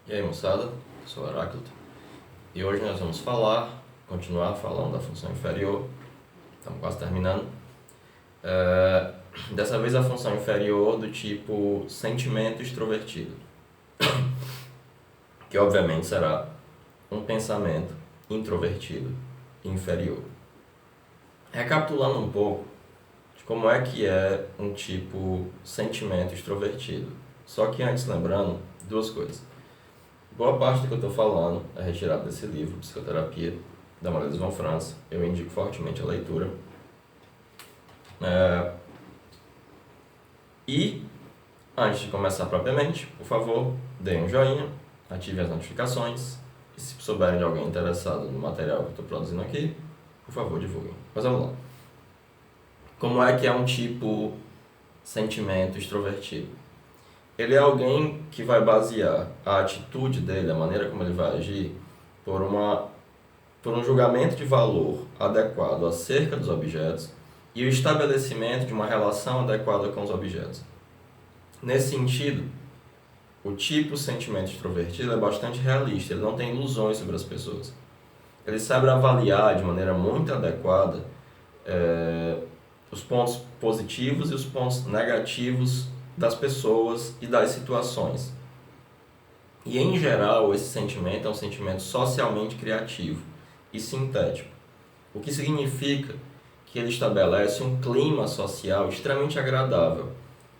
E aí, moçada, eu sou o Heráclito e hoje nós vamos continuar falando da função inferior, estamos quase terminando. Dessa vez a função inferior do tipo sentimento extrovertido, que obviamente será um pensamento introvertido inferior. Recapitulando um pouco de como é que é um tipo sentimento extrovertido, só que antes lembrando duas coisas. Boa parte do que eu estou falando é retirado desse livro, Psicoterapia, da Maria von Franz. Eu indico fortemente a leitura. E, antes de começar propriamente, por favor, deem um joinha, ativem as notificações. E se souberem de alguém interessado no material que eu estou produzindo aqui, por favor, divulguem. Mas vamos lá. Como é que é um tipo sentimento extrovertido? Ele é alguém que vai basear a atitude dele, a maneira como ele vai agir, por um julgamento de valor adequado acerca dos objetos e o estabelecimento de uma relação adequada com os objetos. Nesse sentido, o tipo sentimento extrovertido é bastante realista, ele não tem ilusões sobre as pessoas. Ele sabe avaliar de maneira muito adequada os pontos positivos e os pontos negativos das pessoas e das situações. E, em geral, esse sentimento é um sentimento socialmente criativo e sintético, o que significa que ele estabelece um clima social extremamente agradável.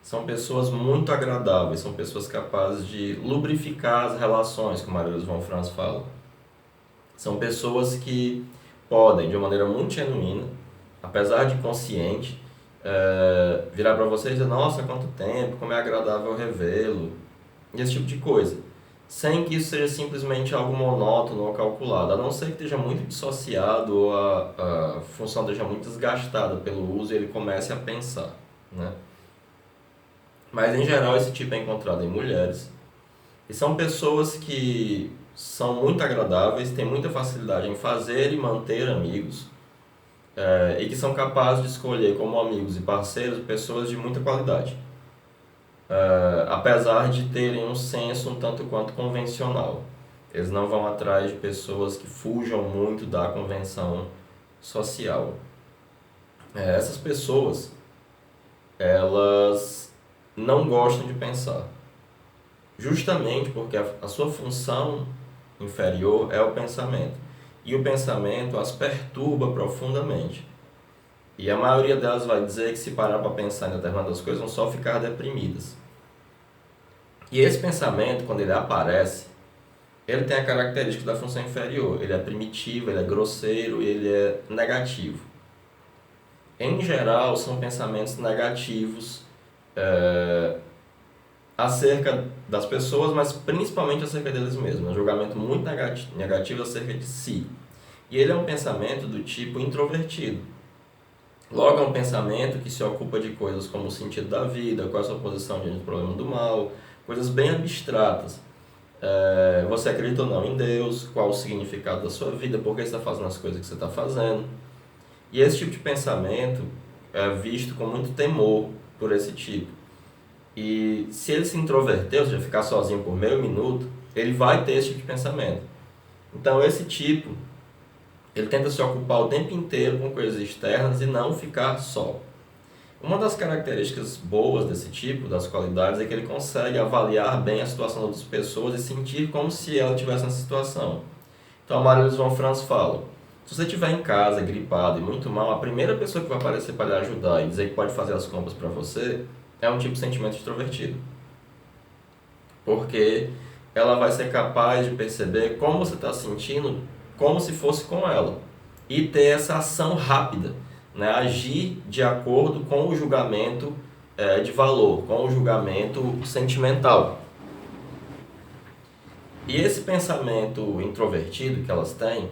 São pessoas muito agradáveis, são pessoas capazes de lubrificar as relações, como Maria von Franz fala. São pessoas que podem, de uma maneira muito genuína, apesar de consciente, virar para você e dizer: nossa, quanto tempo, como é agradável revê-lo, e esse tipo de coisa, sem que isso seja simplesmente algo monótono ou calculado, a não ser que esteja muito dissociado ou a função esteja muito desgastada pelo uso e ele comece a pensar, né? Mas, em geral, esse tipo é encontrado em mulheres, e são pessoas que são muito agradáveis, têm muita facilidade em fazer e manter amigos, e que são capazes de escolher como amigos e parceiros pessoas de muita qualidade, apesar de terem um senso um tanto quanto convencional. Eles não vão atrás de pessoas que fujam muito da convenção social. Essas pessoas, elas não gostam de pensar, justamente porque a sua função inferior é o pensamento, e o pensamento as perturba profundamente. E a maioria delas vai dizer que, se parar para pensar em determinadas coisas, vão só ficar deprimidas. E esse pensamento, quando ele aparece, ele tem a característica da função inferior. Ele é primitivo, ele é grosseiro e ele é negativo. Em geral, são pensamentos negativos acerca das pessoas, mas principalmente acerca deles mesmos. Um julgamento muito negativo acerca de si. E ele é um pensamento do tipo introvertido. Logo, é um pensamento que se ocupa de coisas como o sentido da vida, qual é a sua posição diante do problema do mal, coisas bem abstratas. Você acredita ou não em Deus, qual o significado da sua vida, por que você está fazendo as coisas que você está fazendo. E esse tipo de pensamento é visto com muito temor por esse tipo. E se ele se introverter, ou seja, ficar sozinho por meio minuto, ele vai ter esse tipo de pensamento. Então, esse tipo, ele tenta se ocupar o tempo inteiro com coisas externas e não ficar só. Uma das características boas desse tipo, das qualidades, é que ele consegue avaliar bem a situação das outras pessoas e sentir como se ela estivesse nessa situação. Então, a Maria von Franz fala: se você estiver em casa, gripado e muito mal, a primeira pessoa que vai aparecer para lhe ajudar e dizer que pode fazer as compras para você é um tipo de sentimento extrovertido. Porque ela vai ser capaz de perceber como você está sentindo, como se fosse com ela, e ter essa ação rápida, né? Agir de acordo com o julgamento de valor, com o julgamento sentimental. E esse pensamento introvertido que elas têm,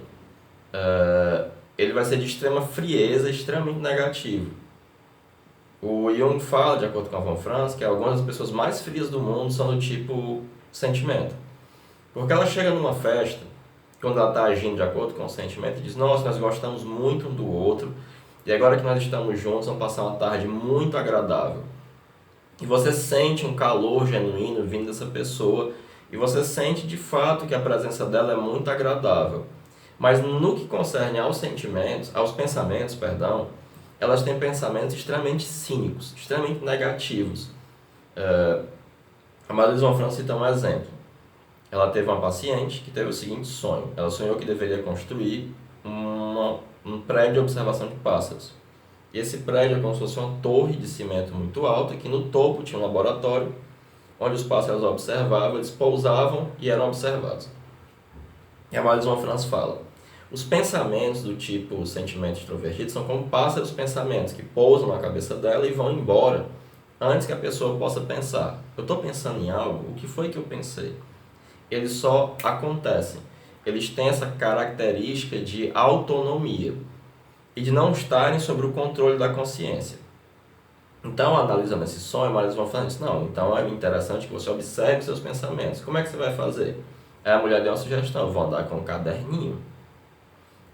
ele vai ser de extrema frieza, extremamente negativo. O Jung fala, de acordo com a von Franz, que algumas das pessoas mais frias do mundo são do tipo sentimento. Porque ela chega numa festa, quando ela está agindo de acordo com o sentimento, e diz: nossa, nós gostamos muito um do outro, e agora que nós estamos juntos, vamos passar uma tarde muito agradável. E você sente um calor genuíno vindo dessa pessoa, e você sente de fato que a presença dela é muito agradável. Mas no que concerne aos pensamentos, perdão, elas têm pensamentos extremamente cínicos, extremamente negativos. A Maria João França cita um exemplo. Ela teve uma paciente que teve o seguinte sonho. Ela sonhou que deveria construir um prédio de observação de pássaros. E esse prédio é como se fosse uma torre de cimento muito alta, que no topo tinha um laboratório, onde os pássaros observavam, eles pousavam e eram observados. E a Maria João França fala: os pensamentos do tipo sentimento extrovertido são como pássaros pensamentos que pousam na cabeça dela e vão embora antes que a pessoa possa pensar. Eu estou pensando em algo, o que foi que eu pensei? Eles só acontecem. Eles têm essa característica de autonomia e de não estarem sob o controle da consciência. Então, analisando esse sonho, eles vão falando isso. Não, então é interessante que você observe seus pensamentos. Como é que você vai fazer? Aí a mulher deu uma sugestão: eu vou andar com um caderninho.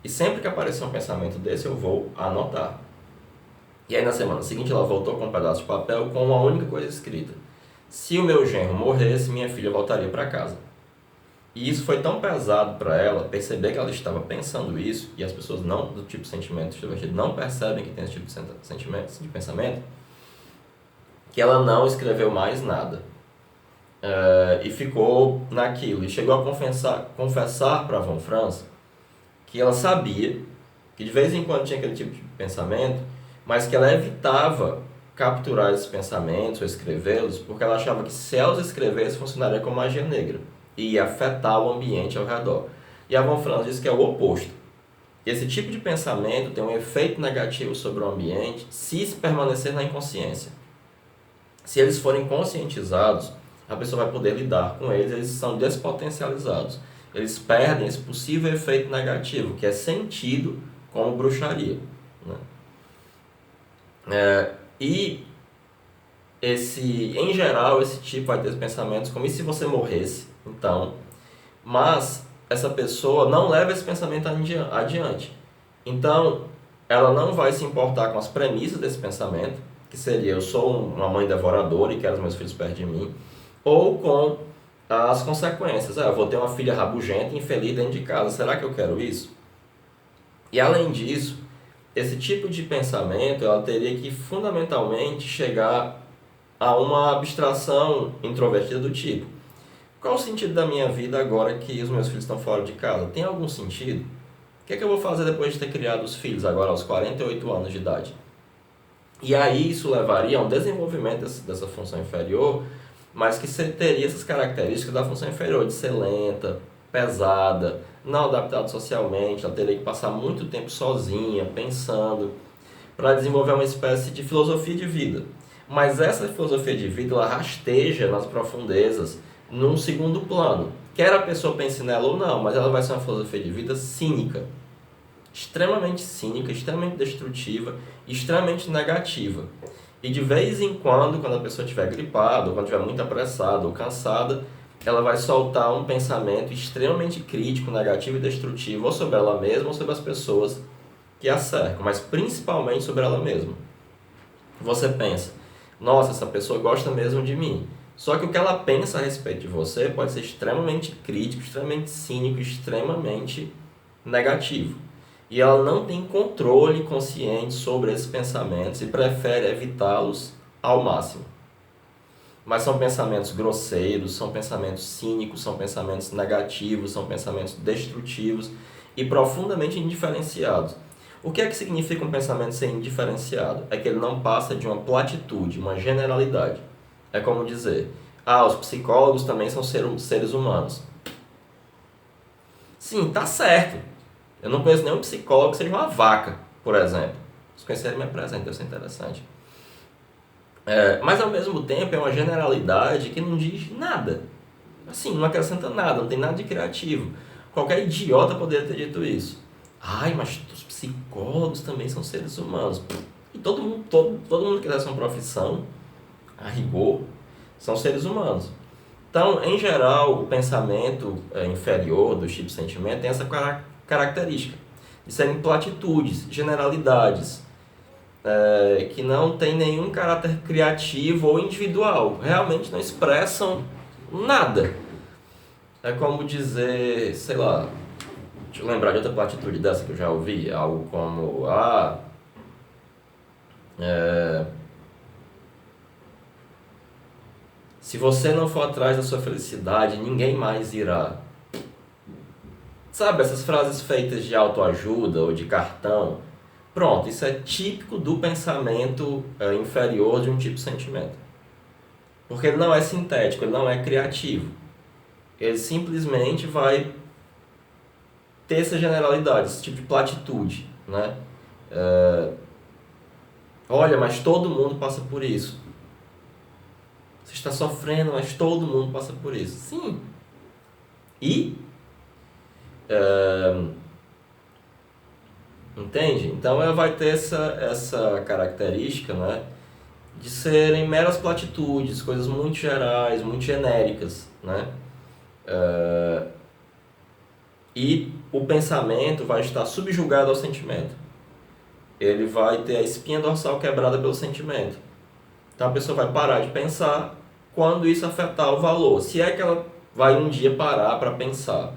E sempre que aparecer um pensamento desse, eu vou anotar. E aí na semana seguinte ela voltou com um pedaço de papel com uma única coisa escrita: se o meu genro morresse, minha filha voltaria para casa. E isso foi tão pesado para ela perceber que ela estava pensando isso, e as pessoas não do tipo sentimento extrovertido não percebem que tem esse tipo de sentimento, de pensamento, que ela não escreveu mais nada. E ficou naquilo. E chegou a confessar para a Von Franz que ela sabia que de vez em quando tinha aquele tipo de pensamento, mas que ela evitava capturar esses pensamentos ou escrevê-los, porque ela achava que se ela os escrevesse funcionaria como magia negra e ia afetar o ambiente ao redor. E a Von Franz diz que é o oposto. Esse tipo de pensamento tem um efeito negativo sobre o ambiente se permanecer na inconsciência. Se eles forem conscientizados, a pessoa vai poder lidar com eles, eles são despotencializados. Eles perdem esse possível efeito negativo, que é sentido como bruxaria, né? Em geral, esse tipo vai ter pensamentos como: e se você morresse? Então, mas essa pessoa não leva esse pensamento adiante. Então, ela não vai se importar com as premissas desse pensamento, que seria: eu sou uma mãe devoradora e quero os meus filhos perto de mim, ou com as consequências. Eu vou ter uma filha rabugenta e infeliz dentro de casa, será que eu quero isso? E além disso, esse tipo de pensamento ela teria que fundamentalmente chegar a uma abstração introvertida do tipo: qual o sentido da minha vida agora que os meus filhos estão fora de casa? Tem algum sentido? O que é que eu vou fazer depois de ter criado os filhos agora aos 48 anos de idade? E aí isso levaria a um desenvolvimento dessa função inferior, mas que teria essas características da função inferior, de ser lenta, pesada, não adaptada socialmente. Ela teria que passar muito tempo sozinha, pensando, para desenvolver uma espécie de filosofia de vida. Mas essa filosofia de vida, ela rasteja nas profundezas, num segundo plano. Quer a pessoa pense nela ou não, mas ela vai ser uma filosofia de vida cínica. Extremamente cínica, extremamente destrutiva, extremamente negativa. E de vez em quando a pessoa estiver gripada, ou quando estiver muito apressada ou cansada, ela vai soltar um pensamento extremamente crítico, negativo e destrutivo, ou sobre ela mesma ou sobre as pessoas que a cercam, mas principalmente sobre ela mesma. Você pensa: nossa, essa pessoa gosta mesmo de mim. Só que o que ela pensa a respeito de você pode ser extremamente crítico, extremamente cínico, extremamente negativo. E ela não tem controle consciente sobre esses pensamentos e prefere evitá-los ao máximo. Mas são pensamentos grosseiros, são pensamentos cínicos, são pensamentos negativos, são pensamentos destrutivos e profundamente indiferenciados. O que é que significa um pensamento ser indiferenciado? É que ele não passa de uma platitude, uma generalidade. É como dizer: os psicólogos também são seres humanos. Sim, tá certo. Eu não conheço nenhum psicólogo que seja uma vaca, por exemplo. Se conhecerem, me apresentem, deve ser interessante. Mas ao mesmo tempo é uma generalidade que não diz nada. Assim, não acrescenta nada, não tem nada de criativo. Qualquer idiota poderia ter dito isso. Mas os psicólogos também são seres humanos. E todo mundo que dessa uma profissão, a rigor, são seres humanos. Então, em geral, o pensamento inferior do tipo de sentimento tem essa característica de serem platitudes, generalidades, que não tem nenhum caráter criativo ou individual, realmente não expressam nada. É como dizer, sei lá, deixa eu lembrar de outra platitude dessa que eu já ouvi, algo como, é, se você não for atrás da sua felicidade, ninguém mais irá. Sabe, essas frases feitas de autoajuda ou de cartão, pronto, isso é típico do pensamento inferior de um tipo de sentimento. Porque ele não é sintético, ele não é criativo. Ele simplesmente vai ter essa generalidade, esse tipo de platitude, né? Olha, mas todo mundo passa por isso. Você está sofrendo, mas todo mundo passa por isso. Sim. E, entende? Então ela vai ter essa característica, né, de serem meras platitudes, coisas muito gerais, muito genéricas, né? E o pensamento vai estar subjugado ao sentimento. Ele vai ter a espinha dorsal quebrada pelo sentimento. Então a pessoa vai parar de pensar quando isso afetar o valor. Se é que ela vai um dia parar para pensar.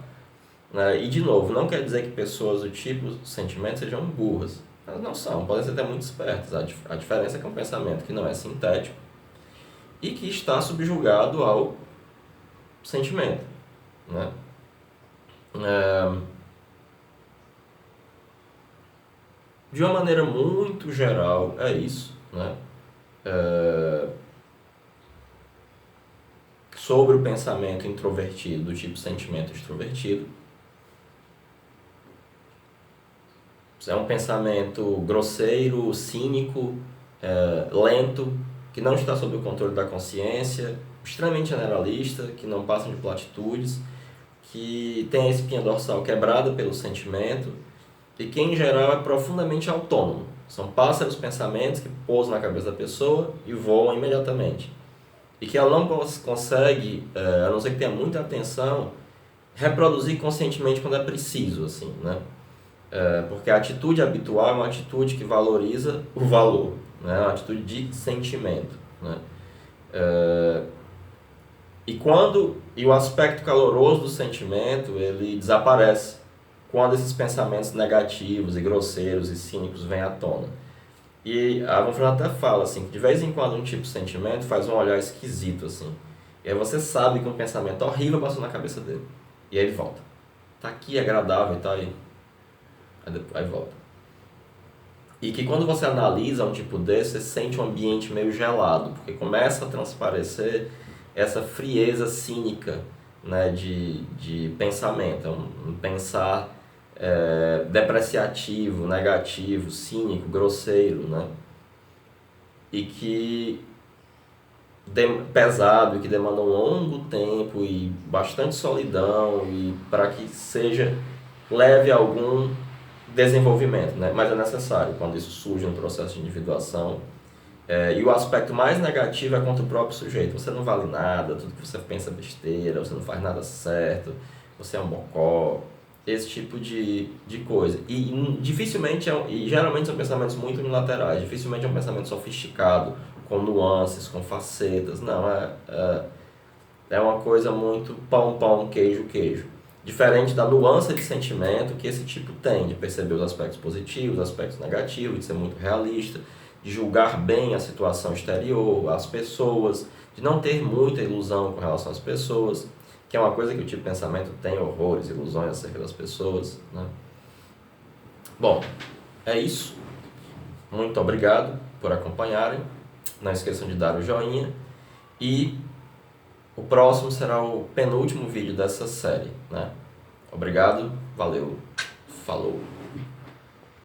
Né? E de novo, não quer dizer que pessoas do tipo sentimento sejam burras. Elas não são, podem ser até muito espertas. A diferença é que é um pensamento que não é sintético e que está subjugado ao sentimento. Né? De uma maneira muito geral, é isso. Né? Sobre o pensamento introvertido, do tipo sentimento extrovertido. É um pensamento grosseiro, cínico, lento, que não está sob o controle da consciência, extremamente generalista, que não passam de platitudes, que tem a espinha dorsal quebrada pelo sentimento e que, em geral, é profundamente autônomo. São pássaros pensamentos que pousam na cabeça da pessoa e voam imediatamente. E que ela não consegue, a não ser que tenha muita atenção, reproduzir conscientemente quando é preciso, assim, né? Porque a atitude habitual é uma atitude que valoriza o valor, né? Uma atitude de sentimento, né? E o aspecto caloroso do sentimento, ele desaparece quando esses pensamentos negativos e grosseiros e cínicos vêm à tona. E a Von Franz até fala assim, que de vez em quando um tipo de sentimento faz um olhar esquisito, assim. E aí você sabe que um pensamento horrível passou na cabeça dele. E aí ele volta. Tá aqui, é agradável e tá aí. Aí volta. E que quando você analisa um tipo desse, você sente um ambiente meio gelado, porque começa a transparecer essa frieza cínica, né, de pensamento. Um pensar depreciativo, negativo, cínico, grosseiro, né? E que pesado, e que demanda um longo tempo e bastante solidão, e para que seja leve a algum desenvolvimento, né? Mas é necessário quando isso surge no processo de individuação. E o aspecto mais negativo é contra o próprio sujeito. Você não vale nada, tudo que você pensa é besteira, você não faz nada certo, você é um bocó, esse tipo de coisa. E dificilmente, e geralmente são pensamentos muito unilaterais, dificilmente é um pensamento sofisticado, com nuances, com facetas. Não, é uma coisa muito pão, pão, queijo, queijo. Diferente da nuance de sentimento que esse tipo tem, de perceber os aspectos positivos, os aspectos negativos, de ser muito realista, de julgar bem a situação exterior, as pessoas, de não ter muita ilusão com relação às pessoas, que é uma coisa que o tipo de pensamento tem horrores, ilusões acerca das pessoas. Né? Bom, é isso. Muito obrigado por acompanharem. Não esqueçam de dar o joinha. E o próximo será o penúltimo vídeo dessa série, né? Obrigado, valeu, falou!